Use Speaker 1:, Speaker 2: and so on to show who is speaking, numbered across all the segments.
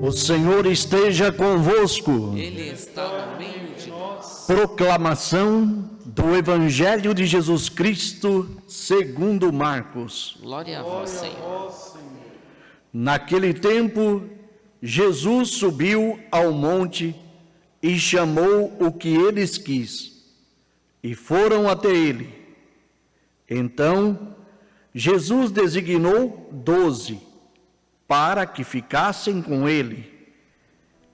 Speaker 1: O Senhor esteja convosco.
Speaker 2: Ele está no meio de nós.
Speaker 1: Proclamação do Evangelho de Jesus Cristo segundo Marcos.
Speaker 2: Glória a vós, Senhor.
Speaker 1: Naquele tempo, Jesus subiu ao monte e chamou o que eles quis, e foram até ele. Então, Jesus designou 12 para que ficassem com ele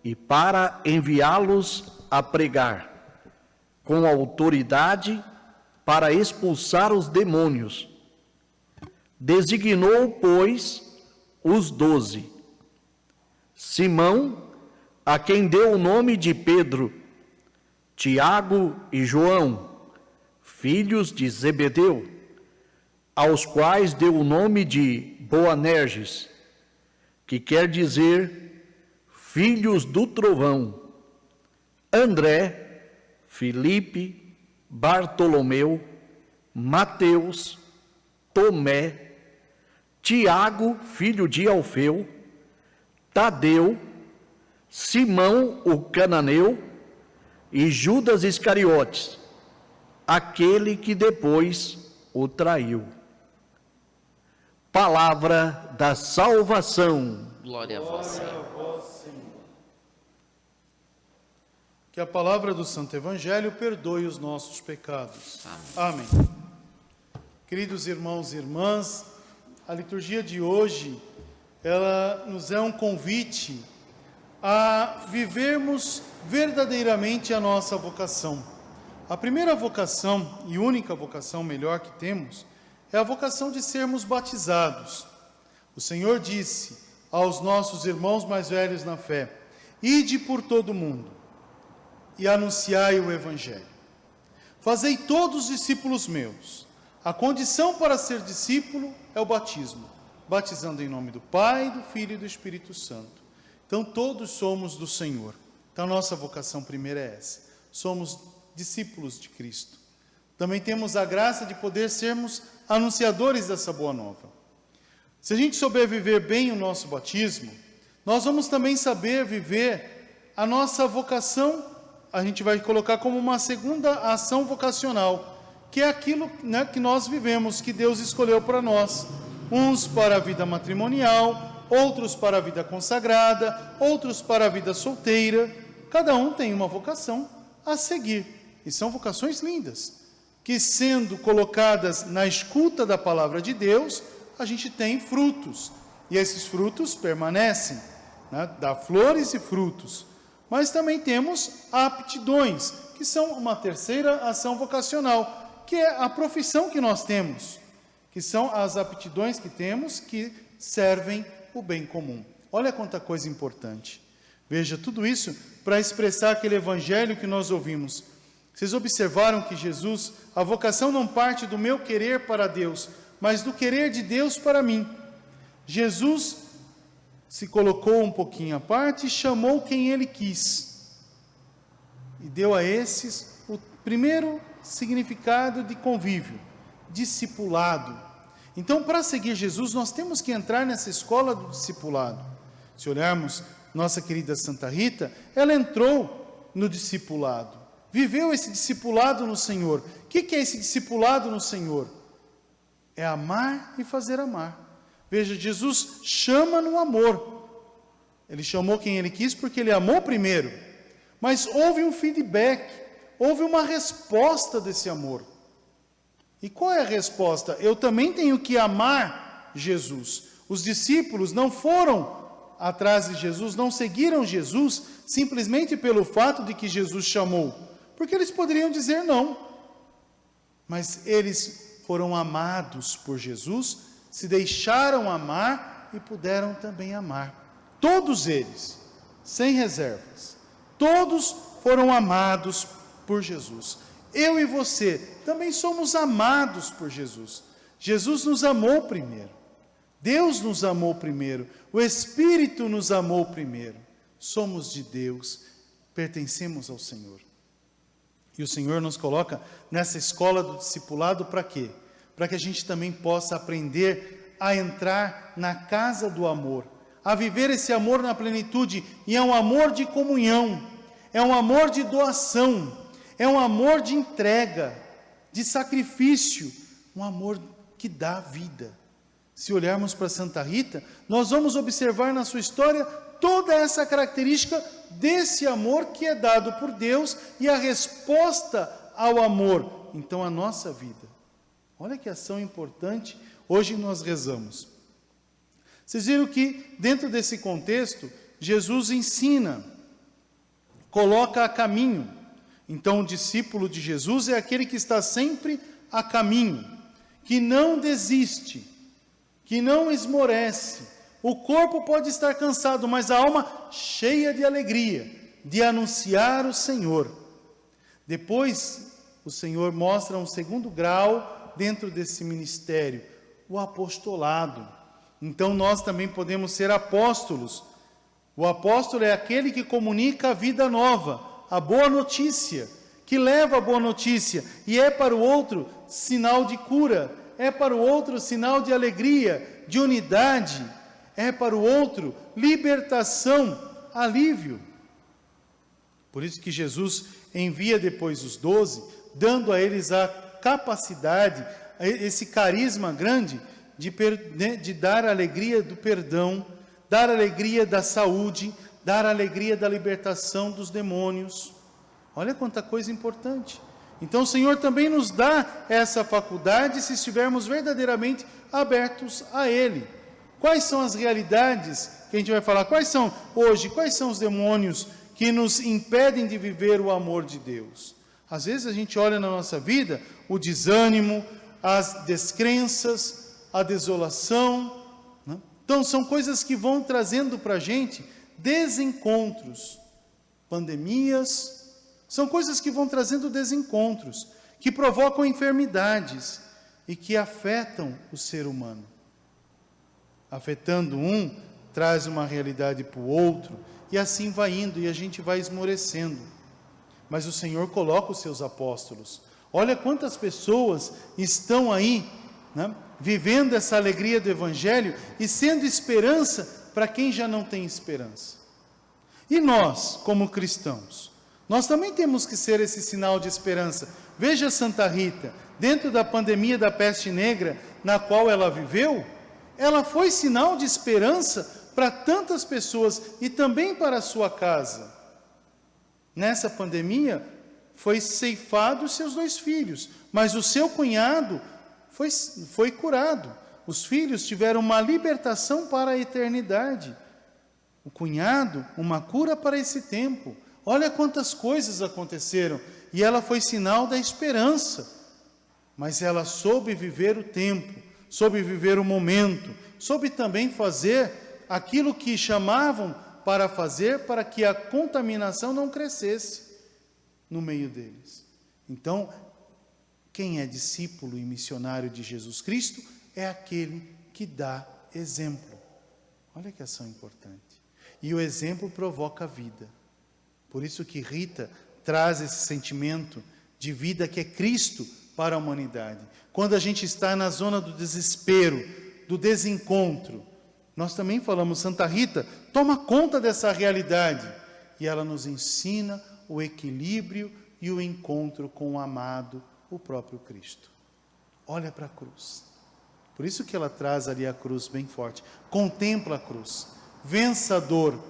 Speaker 1: e para enviá-los a pregar, com autoridade para expulsar os demônios. Designou, pois, os 12. Simão, a quem deu o nome de Pedro, Tiago e João, filhos de Zebedeu, aos quais deu o nome de Boanerges, que quer dizer filhos do trovão, André, Filipe, Bartolomeu, Mateus, Tomé, Tiago, filho de Alfeu, Tadeu, Simão o cananeu e Judas Iscariotes, aquele que depois o traiu. Palavra da salvação.
Speaker 2: Glória a vós, Senhor.
Speaker 3: Que a palavra do Santo Evangelho perdoe os nossos pecados. Amém. Queridos irmãos e irmãs, a liturgia de hoje, ela nos é um convite a vivermos verdadeiramente a nossa vocação. A primeira vocação e única vocação melhor que temos é a vocação de sermos batizados. O Senhor disse aos nossos irmãos mais velhos na fé: ide por todo o mundo e anunciai o Evangelho. Fazei todos discípulos meus. A condição para ser discípulo é o batismo, batizando em nome do Pai, do Filho e do Espírito Santo. Então todos somos do Senhor. Então nossa vocação primeira é essa. Somos discípulos de Cristo. Também temos a graça de poder sermos anunciadores dessa boa nova. Se a gente souber viver bem o nosso batismo, nós vamos também saber viver a nossa vocação. A gente vai colocar como uma segunda ação vocacional, que é aquilo, né, que nós vivemos, que Deus escolheu para nós. Uns para a vida matrimonial, outros para a vida consagrada, outros para a vida solteira. Cada um tem uma vocação a seguir. E são vocações lindas, que sendo colocadas na escuta da palavra de Deus, a gente tem frutos. E esses frutos permanecem, né? Dá flores e frutos. Mas também temos aptidões, que são uma terceira ação vocacional, que é a profissão que nós temos, que são as aptidões que temos que servem o bem comum. Olha quanta coisa importante. Veja, tudo isso para expressar aquele evangelho que nós ouvimos. Vocês observaram que Jesus, a vocação não parte do meu querer para Deus, mas do querer de Deus para mim. Jesus se colocou um pouquinho à parte e chamou quem ele quis. E deu a esses o primeiro significado de convívio, discipulado. Então, para seguir Jesus, nós temos que entrar nessa escola do discipulado. Se olharmos nossa querida Santa Rita, ela entrou no discipulado, viveu esse discipulado no Senhor. O que é esse discipulado no Senhor? É amar e fazer amar. Veja, Jesus chama no amor. Ele chamou quem ele quis porque ele amou primeiro. Mas houve um feedback, houve uma resposta desse amor. E qual é a resposta? Eu também tenho que amar Jesus. Os discípulos não foram atrás de Jesus, não seguiram Jesus simplesmente pelo fato de que Jesus chamou, porque eles poderiam dizer não. Mas eles foram amados por Jesus, se deixaram amar e puderam também amar. Todos eles, sem reservas, todos foram amados por Jesus. Eu e você também somos amados por Jesus. Jesus nos amou primeiro. Deus nos amou primeiro. O Espírito nos amou primeiro. Somos de Deus, pertencemos ao Senhor. E o Senhor nos coloca nessa escola do discipulado para quê? Para que a gente também possa aprender a entrar na casa do amor, a viver esse amor na plenitude, e é um amor de comunhão, é um amor de doação, é um amor de entrega, de sacrifício, um amor que dá vida. Se olharmos para Santa Rita, nós vamos observar na sua história toda essa característica desse amor que é dado por Deus e a resposta ao amor, então, a nossa vida. Olha que ação importante, hoje nós rezamos. Vocês viram que, dentro desse contexto, Jesus ensina, coloca a caminho. Então, o discípulo de Jesus é aquele que está sempre a caminho, que não desiste, que não esmorece. O corpo pode estar cansado, mas a alma cheia de alegria, de anunciar o Senhor. Depois, o Senhor mostra um segundo grau dentro desse ministério, o apostolado. Então, nós também podemos ser apóstolos. O apóstolo é aquele que comunica a vida nova, a boa notícia, que leva a boa notícia, e é para o outro sinal de cura, é para o outro sinal de alegria, de unidade, é para o outro libertação, alívio. Por isso que Jesus envia depois os 12, dando a eles a capacidade, esse carisma grande de dar a alegria do perdão, dar a alegria da saúde, dar a alegria da libertação dos demônios. Olha quanta coisa importante. Então o Senhor também nos dá essa faculdade se estivermos verdadeiramente abertos a Ele. Quais são as realidades que a gente vai falar? Quais são os demônios que nos impedem de viver o amor de Deus? Às vezes a gente olha na nossa vida o desânimo, as descrenças, a desolação, né? Então são coisas que vão trazendo para a gente desencontros, pandemias, são coisas que vão trazendo desencontros, que provocam enfermidades e que afetam o ser humano. Afetando um, traz uma realidade para o outro, e assim vai indo, e a gente vai esmorecendo. Mas o Senhor coloca os seus apóstolos. Olha quantas pessoas estão aí, né, vivendo essa alegria do Evangelho e sendo esperança para quem já não tem esperança. E nós, como cristãos, nós também temos que ser esse sinal de esperança. Veja Santa Rita, dentro da pandemia da peste negra, na qual ela viveu, ela foi sinal de esperança para tantas pessoas e também para a sua casa. Nessa pandemia, foi ceifado os seus 2 filhos, mas o seu cunhado foi curado. Os filhos tiveram uma libertação para a eternidade. O cunhado, uma cura para esse tempo. Olha quantas coisas aconteceram. E ela foi sinal da esperança. Mas ela soube viver o tempo, soube viver o momento, soube também fazer aquilo que chamavam para fazer, para que a contaminação não crescesse no meio deles. Então, quem é discípulo e missionário de Jesus Cristo é aquele que dá exemplo. Olha que ação importante. E o exemplo provoca a vida. Por isso que Rita traz esse sentimento de vida que é Cristo para a humanidade. Quando a gente está na zona do desespero, do desencontro, nós também falamos, Santa Rita, toma conta dessa realidade. E ela nos ensina o equilíbrio e o encontro com o amado, o próprio Cristo. Olha para a cruz. Por isso que ela traz ali a cruz bem forte. Contempla a cruz. Vença a dor.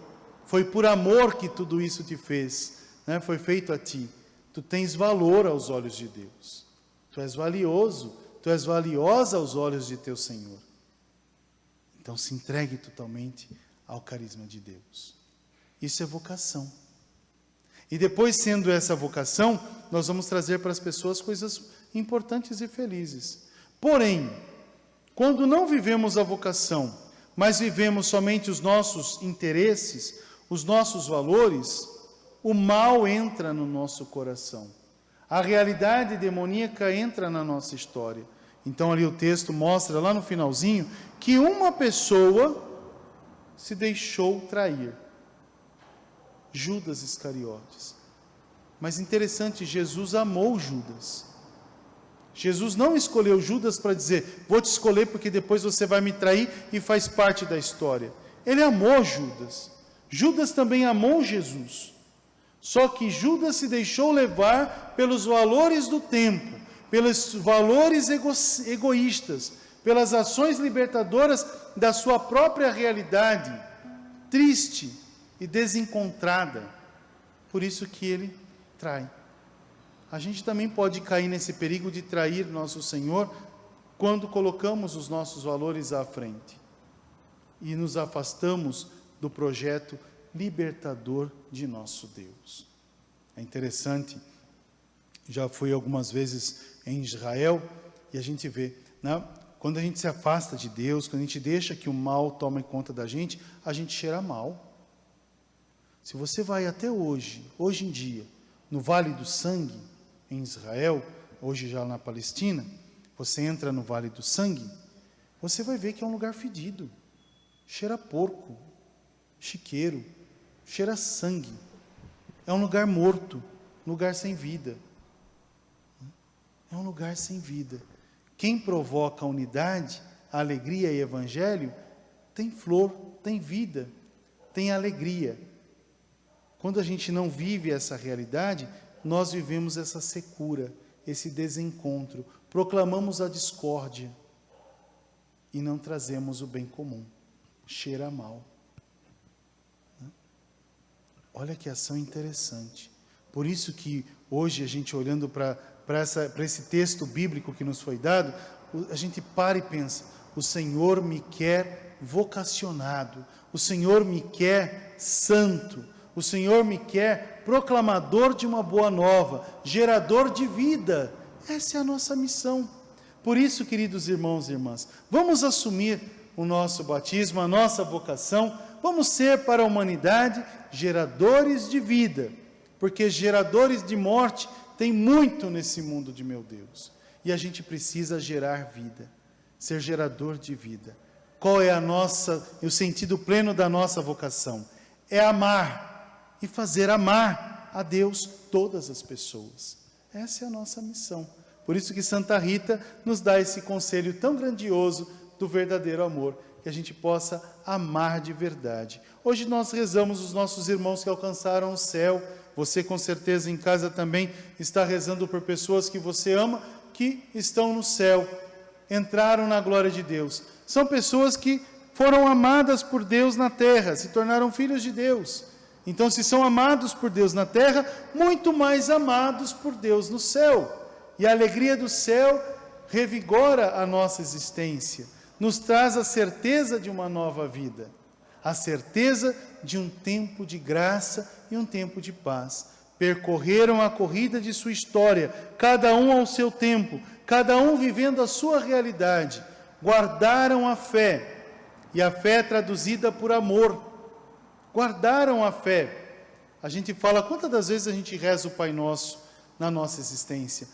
Speaker 3: Foi por amor que tudo isso te fez, né? Foi feito a ti. Tu tens valor aos olhos de Deus. Tu és valioso. Tu és valiosa aos olhos de teu Senhor. Então se entregue totalmente ao carisma de Deus. Isso é vocação. E depois, sendo essa vocação, nós vamos trazer para as pessoas coisas importantes e felizes. Porém, quando não vivemos a vocação, mas vivemos somente os nossos interesses, os nossos valores, o mal entra no nosso coração. A realidade demoníaca entra na nossa história. Então ali o texto mostra, lá no finalzinho, que uma pessoa se deixou trair. Judas Iscariotes. Mas interessante, Jesus amou Judas. Jesus não escolheu Judas para dizer, vou te escolher porque depois você vai me trair e faz parte da história. Ele amou Judas. Judas também amou Jesus. Só que Judas se deixou levar pelos valores do tempo, pelos valores egoístas, pelas ações libertadoras da sua própria realidade, triste e desencontrada. Por isso que ele trai. A gente também pode cair nesse perigo de trair nosso Senhor quando colocamos os nossos valores à frente e nos afastamos do projeto libertador de nosso Deus. É interessante, já fui algumas vezes em Israel e a gente vê, né? Quando a gente se afasta de Deus, quando a gente deixa que o mal tome conta da gente, a gente cheira mal. Se você vai até hoje em dia, no Vale do Sangue, em Israel, hoje já na Palestina, você entra no Vale do Sangue, você vai ver que é um lugar fedido, cheira porco, chiqueiro, cheira sangue, é um lugar morto, lugar sem vida, é um lugar sem vida. Quem provoca a unidade, a alegria e o evangelho, tem flor, tem vida, tem alegria. Quando a gente não vive essa realidade, nós vivemos essa secura, esse desencontro, proclamamos a discórdia e não trazemos o bem comum, cheira mal. Olha que ação interessante. Por isso que hoje a gente olhando para esse texto bíblico que nos foi dado, a gente para e pensa, o Senhor me quer vocacionado, o Senhor me quer santo, o Senhor me quer proclamador de uma boa nova, gerador de vida. Essa é a nossa missão. Por isso, queridos irmãos e irmãs, vamos assumir o nosso batismo, a nossa vocação, vamos ser para a humanidade geradores de vida, porque geradores de morte tem muito nesse mundo de meu Deus, e a gente precisa gerar vida, ser gerador de vida. Qual é o sentido pleno da nossa vocação? É amar e fazer amar a Deus todas as pessoas. Essa é a nossa missão. Por isso que Santa Rita nos dá esse conselho tão grandioso do verdadeiro amor, que a gente possa amar de verdade. Hoje nós rezamos os nossos irmãos que alcançaram o céu. Você com certeza em casa também está rezando por pessoas que você ama, que estão no céu, entraram na glória de Deus. São pessoas que foram amadas por Deus na terra, se tornaram filhos de Deus. Então, se são amados por Deus na terra, muito mais amados por Deus no céu. E a alegria do céu revigora a nossa existência, nos traz a certeza de uma nova vida, a certeza de um tempo de graça e um tempo de paz. Percorreram a corrida de sua história, cada um ao seu tempo, cada um vivendo a sua realidade, guardaram a fé, e a fé é traduzida por amor, guardaram a fé. A gente fala, quantas das vezes a gente reza o Pai Nosso na nossa existência?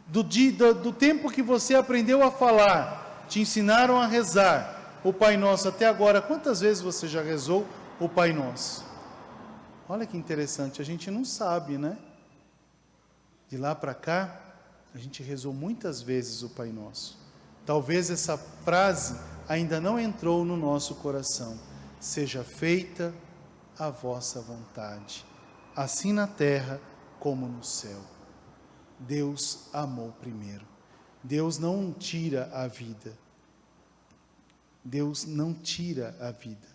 Speaker 3: Do tempo que você aprendeu a falar, te ensinaram a rezar o Pai Nosso até agora, quantas vezes você já rezou o Pai Nosso? Olha que interessante, a gente não sabe, né? De lá para cá, a gente rezou muitas vezes o Pai Nosso. Talvez essa frase ainda não entrou no nosso coração. Seja feita a vossa vontade, assim na terra como no céu. Deus amou primeiro. Deus não tira a vida. Deus não tira a vida.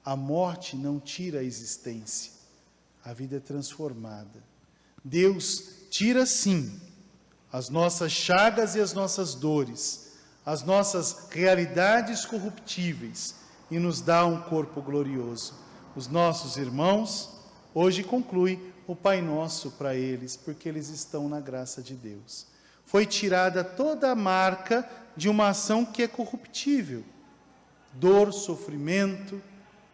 Speaker 3: A morte não tira a existência. A vida é transformada. Deus tira sim as nossas chagas e as nossas dores, as nossas realidades corruptíveis e nos dá um corpo glorioso. Os nossos irmãos hoje concluem o Pai Nosso para eles, porque eles estão na graça de Deus. Foi tirada toda a marca de uma ação que é corruptível, dor, sofrimento,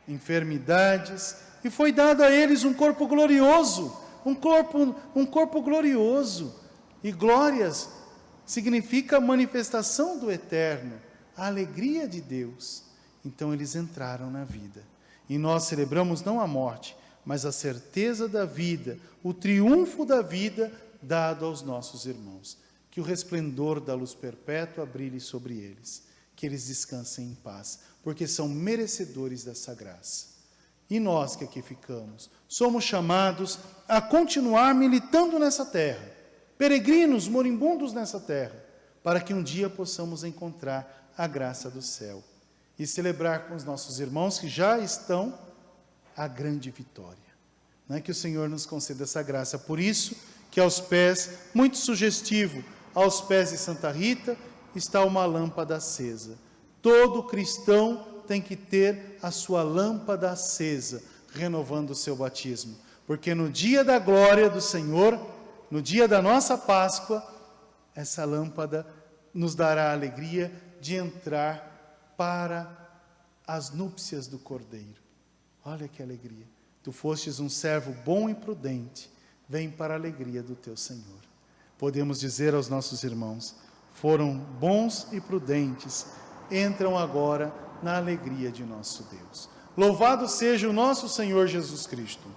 Speaker 3: enfermidades, e foi dado a eles um corpo glorioso, um corpo glorioso. E glórias significa a manifestação do eterno, a alegria de Deus. Então eles entraram na vida. E nós celebramos não a morte, mas a certeza da vida, o triunfo da vida dado aos nossos irmãos. Que o resplendor da luz perpétua brilhe sobre eles. que eles descansem em paz, porque são merecedores dessa graça. E nós que aqui ficamos, somos chamados a continuar militando nessa terra, peregrinos, moribundos nessa terra, para que um dia possamos encontrar a graça do céu e celebrar com os nossos irmãos que já estão a grande vitória. Não é que o Senhor nos conceda essa graça. Por isso que aos pés, muito sugestivo, aos pés de Santa Rita, está uma lâmpada acesa. Todo cristão tem que ter a sua lâmpada acesa, renovando o seu batismo. Porque no dia da glória do Senhor, no dia da nossa Páscoa, essa lâmpada nos dará a alegria de entrar para as núpcias do Cordeiro. Olha que alegria. Tu fostes um servo bom e prudente, vem para a alegria do teu Senhor. Podemos dizer aos nossos irmãos, foram bons e prudentes, entram agora na alegria de nosso Deus. Louvado seja o nosso Senhor Jesus Cristo.